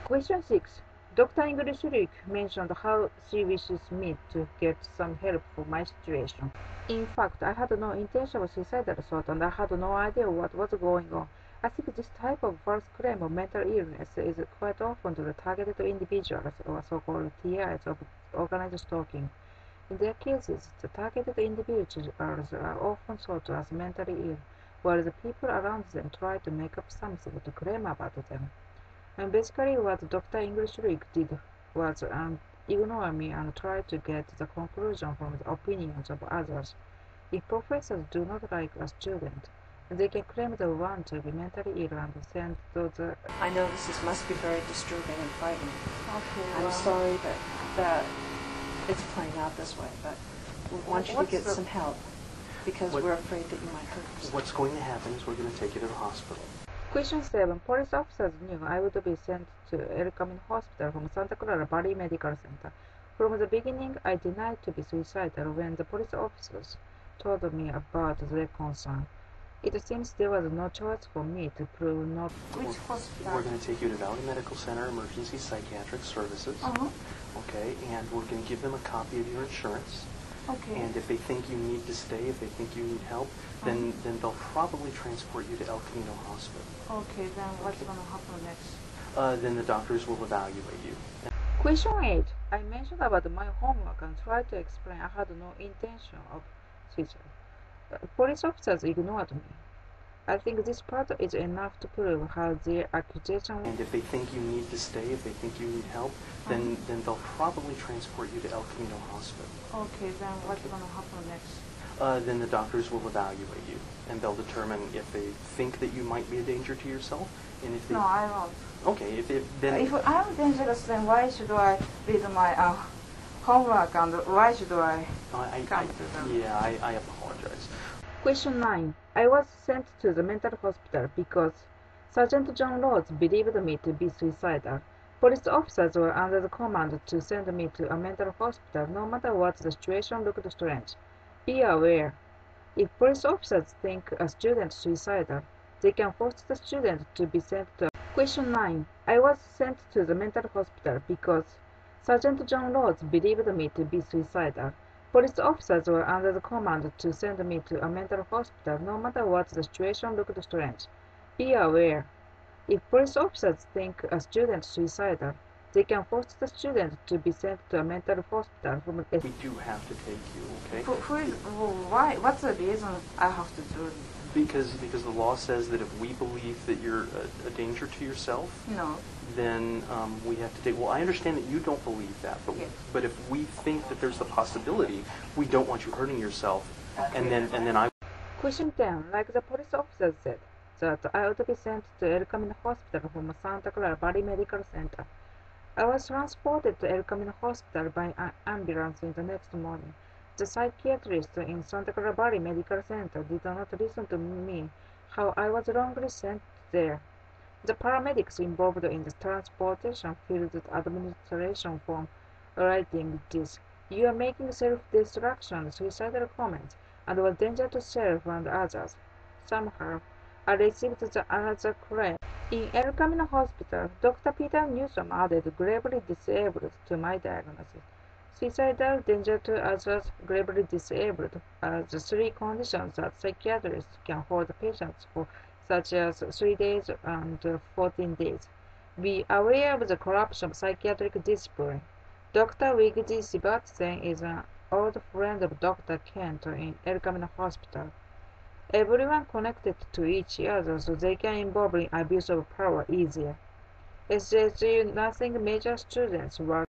Question 6. Dr. English-Lueck mentioned how she wishes me to get some help for my situation. In fact, I had no intention of suicidal thought and I had no idea what was going on. I think this type of false claim of mental illness is quite often to the targeted individuals or so-called TIs of organized stalking. In their cases, the targeted individuals are often thought as mentally ill, while the people around them try to make up something to claim about them. And basically what Dr. English-Lueck did was ignore me and try to get the conclusion from the opinions of others. If professors do not like a student, they can claim the one to be mentally ill and send those... I know must be very disturbing and frightening. Okay, I'm sorry that it's playing out this way, but we want you to get some help because we're afraid that you might hurt yourself. What's going to happen is we're going to take you to the hospital. Question 7. Police officers knew I would be sent to Camino Hospital from Santa Clara Valley Medical Center. From the beginning, I denied to be suicidal when the police officers told me about their concern. It seems there was no choice for me to prove not. Which hospital? We're going to take you to Valley Medical Center Emergency Psychiatric Services. Okay, and we're going to give them a copy of your insurance. Okay. And if they think you need to stay, if they think you need help, then they'll probably transport you to El Camino Hospital. Okay, then what's going to happen next? Then the doctors will evaluate you. Question 8. I mentioned about my homework and tried to explain I had no intention of suicide. Police officers ignored me. I think this part is enough to prove how their accusation... And if they think you need to stay, if they think you need help, then they'll probably transport you to El Camino Hospital. Okay, then what's going to happen next? Then the doctors will evaluate you, and they'll determine if they think that you might be a danger to yourself, and if they... No, I won't. Okay, then... If I'm dangerous, then why should I read my homework and why should I come to them? Yeah, I apologize. Question 9. I was sent to the mental hospital because Sergeant John Rhodes believed me to be suicidal. Police officers were under the command to send me to a mental hospital no matter what the situation looked strange. Be aware. If police officers think a student suicidal, they can force the student to be sent to... Question 9. I was sent to the mental hospital because Sergeant John Rhodes believed me to be suicidal. Police officers were under the command to send me to a mental hospital no matter what the situation looked strange. Be aware. If police officers think a student suicidal, they can force the student to be sent to a mental hospital from... We do have to take you, okay? Why? What's the reason I have to do it? Because the law says that if we believe that you're a danger to yourself, then we have to take... Well, I understand that you don't believe that, but if we think that there's the possibility, we don't want you hurting yourself, and then I... Question 10. Like the police officers said, that I would be sent to El Camino Hospital from Santa Clara Valley Medical Center. I was transported to El Camino Hospital by an ambulance in the next morning. The psychiatrist in Santa Clara Valley Medical Center did not listen to me how I was wrongly sent there. The paramedics involved in the transportation filled the administration form writing this: "You are making self-destruction, suicidal comments, and were danger to self and others." Somehow, I received the another claim. In El Camino Hospital, Dr. Peter Newsom added gravely disabled to my diagnosis. Suicidal, danger to others, gravely disabled are the three conditions that psychiatrists can hold patients for, such as 3 days and 14 days. Be aware of the corruption of psychiatric discipline. Dr. Wiggy Sibatsen is an old friend of Dr. Kent in El Camino Hospital. Everyone connected to each other so they can involve in abuse of power easier. SJSU nursing major students were